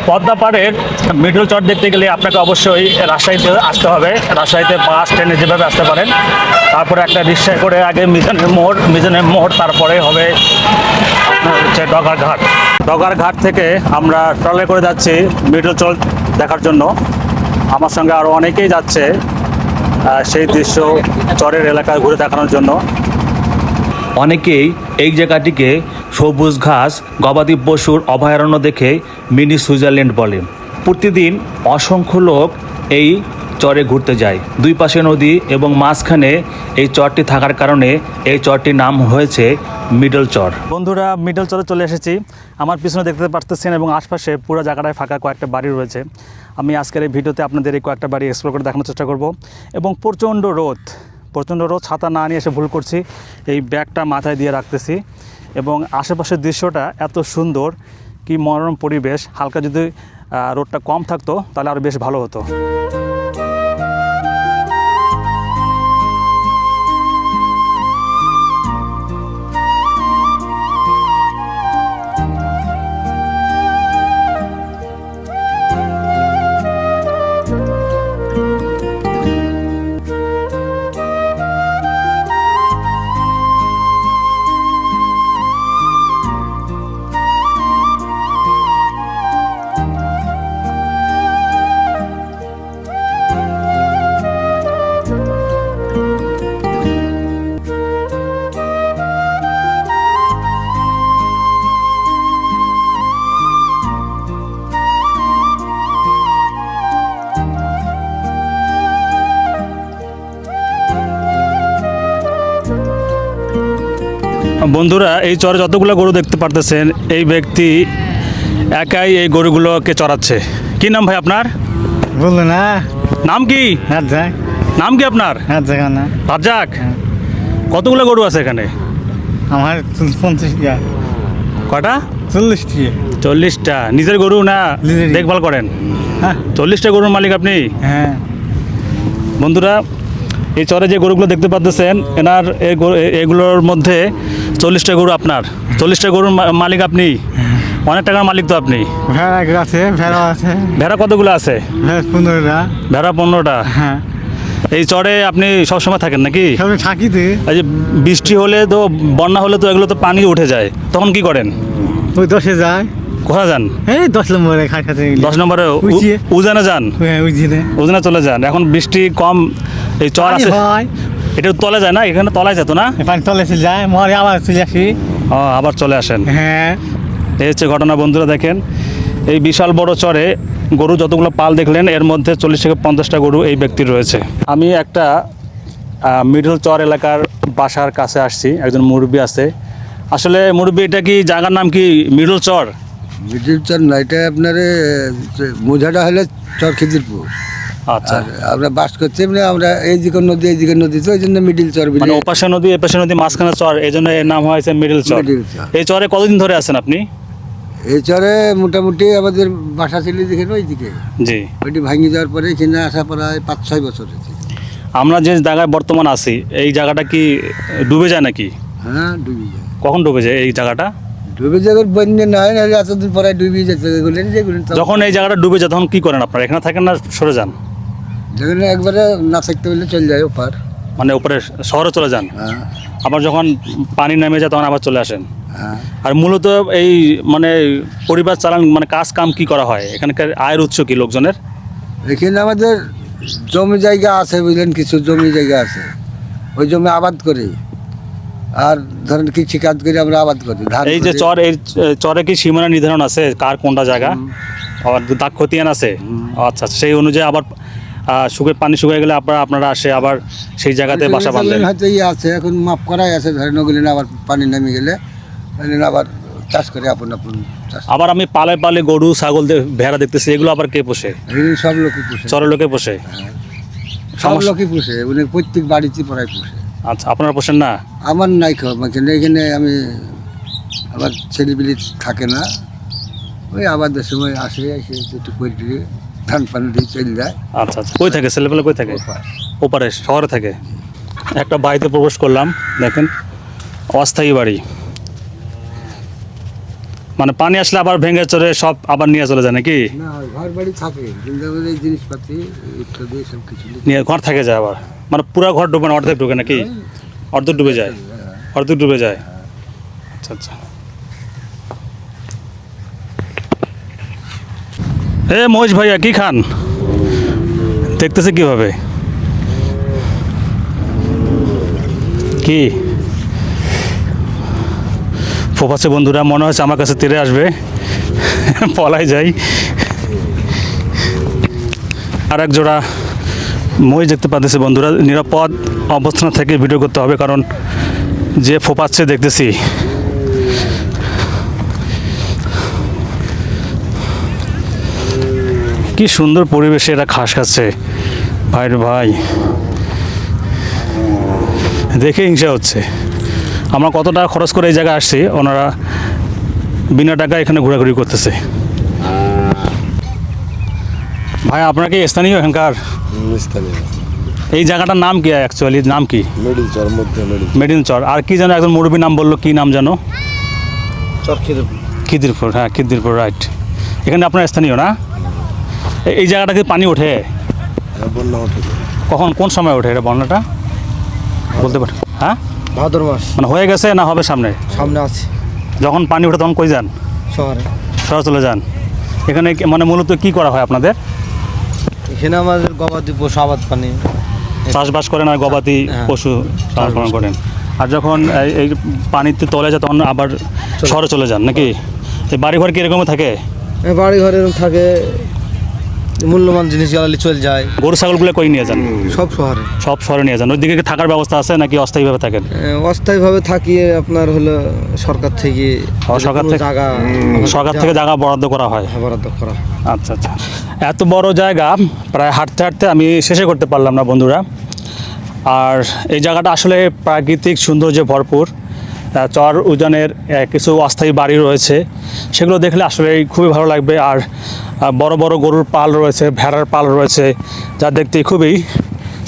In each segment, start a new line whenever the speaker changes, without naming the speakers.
পদ্মা পাড়ের মিডল চর দেখতে গেলে আপনাকে অবশ্যই রাজশাহীতে আসতে হবে। রাজশাহীতে বাস ট্রেনে যেভাবে আসতে পারেন, তারপরে একটা রিক্সায় করে আগে মিজানের মোড়, তারপরে হবে আপনার হচ্ছে ডগারঘাট। ডগারঘাট থেকে আমরা ট্রলে করে যাচ্ছি মিডল চর দেখার জন্য। আমার সঙ্গে আরও অনেকেই যাচ্ছে সেই দৃশ্য চরের এলাকায় ঘুরে দেখানোর জন্য। অনেকেই এই জায়গাটিকে সবুজ ঘাস, গবাদি পশুর অভয়ারণ্য দেখে মিনি সুইজারল্যান্ড বলে। প্রতিদিন অসংখ্য লোক এই চরে ঘুরতে যায়। দুই পাশে নদী এবং মাঝখানে এই চরটি থাকার কারণে এই চরটির নাম হয়েছে মিডল চর। বন্ধুরা, মিডল চরে চলে এসেছি। আমার পিছনে দেখতে পাচ্ছেন এবং আশপাশে পুরো জায়গাটায় ফাঁকা কয়েকটা বাড়ি রয়েছে। আমি আজকের এই ভিডিওতে আপনাদের এই কয়েকটা বাড়ি এক্সপ্লোর করে দেখানোর চেষ্টা করব। এবং প্রচণ্ড রোদ, ছাতা না নিয়ে এসে ভুল করছি, এই ব্যাগটা মাথায় দিয়ে রাখতেছি। এবং আশেপাশের দৃশ্যটা এত সুন্দর, কি মনোরম পরিবেশ। হালকা যদি রোদটা কম থাকতো তাহলে আরও বেশ ভালো হতো। বন্ধুরা, এই চরে যতগুলো গরু দেখতে পারতেছেন, এই ব্যক্তি একাই এই গরুগুলোকে চড়াচ্ছে। কি নাম ভাই আপনার?
বললো না।
নাম কি? নাম কি আপনার? রাজ্জাক। কতগুলো গরু আছে এখানে?
আমার 50টা।
কটা?
40টি।
40টা। নিজের গরু না দেখভাল করেন?
হ্যাঁ।
40টা গরুর মালিক আপনি?
হ্যাঁ।
বন্ধুরা, এই চরে যে গরুগুলো দেখতে পাচ্ছেন, এনার এগুলোর মধ্যে 40টা গরু আপনার। 40টা গরুর মালিক আপনি? অনেক টাকার মালিক তো আপনি।
ভেড়া আছে, ভেড়া আছে।
ভেড়া কতগুলো আছে?
15টা।
ভেড়া 15টা।
হ্যাঁ।
এই চরে আপনি সবসময় থাকেন নাকি?
সবাই থাকি তো।
এই যে বৃষ্টি হলে তো, বন্যা হলে তো এগুলো তো পানি উঠে যায়, তখন কি করেন?
ওই 10-এ যায়।
কোথায় যান?
এই 10 নম্বরে খাটাতে।
10 নম্বরে উজানে যান?
হ্যাঁ,
উজানে চলে যান। এখন বৃষ্টি কম, এই চর আছে, এটা তলে যায় না? এখানে তলায় যেত না?
পানি তলে চলে যায়, মরে আবার চলে আসি।
আবার চলে আসেন।
হ্যাঁ।
এই হচ্ছে ঘটনা। বন্ধুরা দেখেন, এই বিশাল বড় চরে গরু যতগুলো পাল দেখলেন, এর মধ্যে 40 থেকে 50টা গরু এই ব্যক্তির রয়েছে। আমি একটা মিডল চর এলাকার বাসার কাছে আসছি। একজন মুরব্বী আছে। আসলে মুরব্বী, এটা কি জায়গার নাম কি মিডল চর?
মিডল চর না, এটা আপনার মোজাটা হলে চর খিদিরপুর।
আচ্ছা।
আমরা বাস করছি, মানে আমরা এইদিকে নদী তো, ওই জন্য মিডল চর।
মানে ওপাশে নদী এপাশে নদী, মাঝখানে চর, এই জন্য এর নাম হয়েছে মিডল চর। এই চরে কতদিন ধরে আছেন আপনি?
এই চরে মোটামুটি আমাদের বাসা ছিল যেখানে ওইদিকে।
জি।
ওইটি ভাঙি যাওয়ার পরে এখানে আসা প্রায় 5-6 বছর হয়েছে।
আমরা যে জায়গায় বর্তমান আছি, এই জায়গাটা কি ডুবে যায় নাকি?
হ্যাঁ, ডুবে যায়।
কখন ডুবে যায় এই জায়গাটা?
ডুবে যাওয়ার বন্যা নয়, এতদিন পরে ডুবে যেতে।
যখন এই জায়গাটা ডুবে যায় তখন কি করেন আপনারা? এখানে থাকেন না সরে যান?
যেখানে একবারে না থাকতে হলে চলে যায় ওপার,
মানে উপরে শহরে চলে যান।
হ্যাঁ।
আবার যখন পানি নেমে যায় তখন আবার চলে আসেন।
হ্যাঁ।
আর মূলত এই মানে পরিবার চালান, মানে কাজ কাম কি করা হয় এখানকার? আয়ের উৎস কি লোকজনের?
এখানে আমাদের জমি জায়গা আছে, বুঝলেন, কিছু জমি জায়গা আছে, ওই জমি আবাদ করি। আর ধরেন কৃষি কাজ করে আমরা আবাদ করি।
এই যে চর, এই চরে কি সীমানা নির্ধারণ আছে কার কোনটা জায়গা? আবার দাগ খতিয়ান আছে? আচ্ছা, সেই অনুযায়ী আবার পানি শুকিয়ে গেলে আপনারা আসে আবার সেই জায়গাতে বাসা বাঁধলেন?
হয়তো আছে, এখন মাপ করাই আছে, ধরেন ওগুলো আবার পানি নেমে গেলে আবার চাষ করে আপন চাষ।
আবার আমি পালে গরু ছাগল ভেড়া দেখতেছি, এগুলো আবার কে পোষে?
সব লোকই পোষে।
চরের লোকে পোষে?
সব লোকই পোষে, মানে প্রত্যেক বাড়িতে প্রায় পোষে।
আচ্ছা, আপনারা পোষেন না?
আমার নাই খাওয়া, এখানে আমি, আমার ছেলেপিলি থাকে না, ওই আবাদের সময় আসে, এসে একটু করে দিয়ে ধান পানি দিয়ে চলে যায়।
আচ্ছা আচ্ছা। কই থাকে ছেলেপেলে? কই থাকে? ওপারে শহরে থাকে। একটা বাড়িতে প্রবেশ করলাম, দেখেন অস্থায়ী বাড়ি। মানে পানি আসলে আবার ভেঙে চলে সব আবার নিয়ে চলে যায় নাকি?
না ঘর বাড়ি থাকে কিন্তু আমাদের এই জিনিসপাতি ইত্যাদি সব কিছু
নিয়ে ঘর থেকে যায় আবার, মানে পুরো ঘর ডুবে না অর্ধেক ঢুকে নাকি? অর্ধেক ডুবে যায়, অর্ধেক ডুবে যায়। আচ্ছা আচ্ছা। এ মহেশ ভাইয়া কি খান? দেখতেছে কিভাবে কি ফোপাচ্ছে বন্ধুরা, মনে হচ্ছে আমার কাছে তেড়ে আসবে, পলাই যাই। আর এক জোড়া মহিষ দেখতে পাচ্ছি বন্ধুরা, নিরাপদ অবস্থান থেকে ভিডিও করতে হবে কারণ যে ফোপাচ্ছে দেখতেছি। কি সুন্দর পরিবেশে এরা ঘাস খাচ্ছে ভাই রে ভাই, দেখে হিংসা হচ্ছে। আমরা কত টাকা খরচ করে এই জায়গায় আসছি, ওনারা বিনা টাকায় এখানে ঘোরাঘুরি করতেছে। ভাই আপনার কি স্থানীয় এখানকার? এই জায়গাটার নাম কি অ্যাকচুয়ালি, নাম কি? মেডিন চর। আর কি যেন একজন মুরব্বী নাম বললো, কি নাম জানো? খিদিরপুর, হ্যাঁ খিদিরপুর, রাইট। এখানে আপনার স্থানীয় না? এই জায়গাটা কি পানি ওঠে? কখন, কোন সময় ওঠে এটা বন্যাটা বলতে পারে? হ্যাঁ
ভাদর মাস
মানে হয়ে গেছে না হবে সামনে?
সামনে আছে।
যখন পানি ওঠে তখন কই যান?
শহরে।
শহরে চলে যান। এখানে মানে মূলত কি করা হয় আপনাদের?
এখানে আমাদের গবাদি পশু আবাদ পানি
চাষবাস করেন আর গবাদি পশু লালন পালন করেন। আর যখন এই পানিতে তলে যায় তখন আবার শহরে চলে যান নাকি? এই বাড়িঘর কি এরকমই থাকে?
বাড়ি ঘরে এরকম থাকে, মূল্যবান জিনিস জ্বালালি চলে যায়।
গরু ছাগলগুলো কই নিয়ে যান?
সব শহরে।
সব শহরে নিয়ে যান। ওইদিকে কি থাকার ব্যবস্থা আছে নাকি অস্থায়ীভাবে থাকেন?
অস্থায়ীভাবে থাকিয়ে আপনার হলো সরকার থেকে
সরকার
কোনো
থেকে
জায়গা
সরকার থেকে জায়গা বরাদ্দ করা হয়।
বরাদ্দ করা।
আচ্ছা আচ্ছা। এত বড় জায়গা প্রায় হাঁটতে হাঁটতে আমি শেষে করতে পারলাম না বন্ধুরা। আর এই জায়গাটা আসলে প্রাকৃতিক সৌন্দর্যে ভরপুর। চর উজানের কিছু অস্থায়ী বাড়ি রয়েছে, সেগুলো দেখলে আসলে খুবই ভালো লাগবে। আর বড় বড় গরুর পাল রয়েছে, ভেড়ার পাল রয়েছে, যা দেখতে খুবই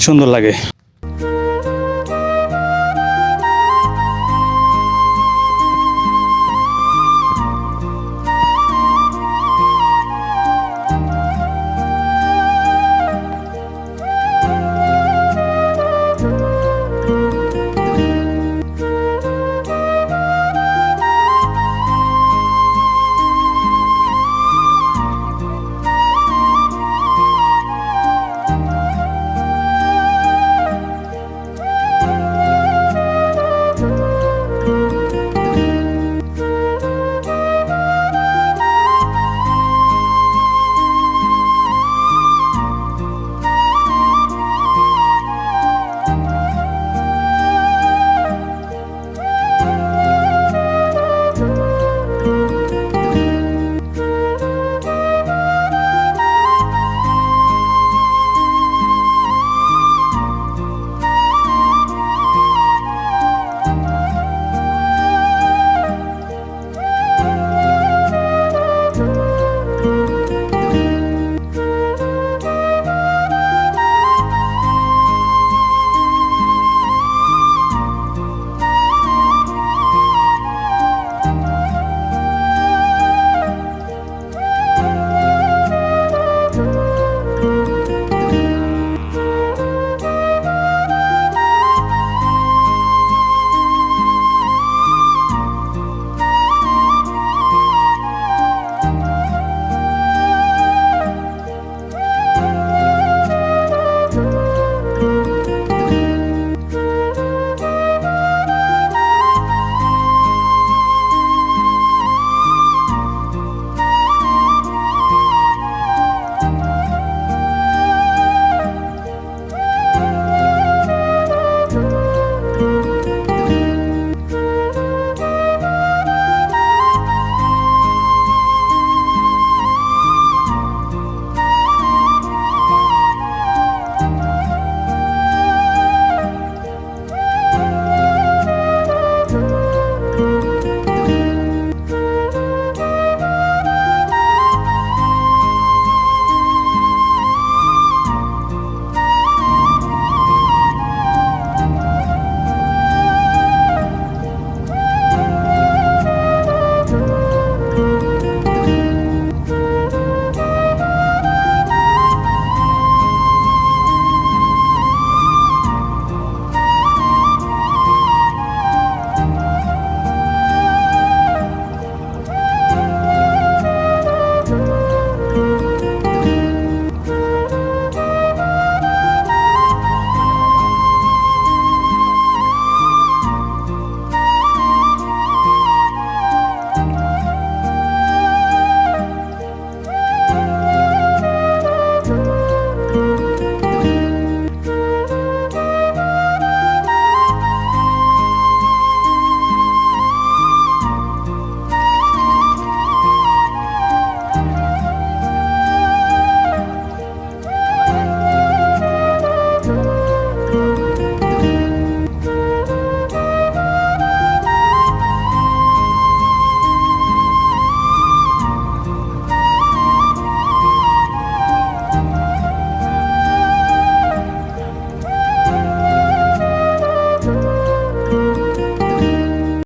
সুন্দর লাগে।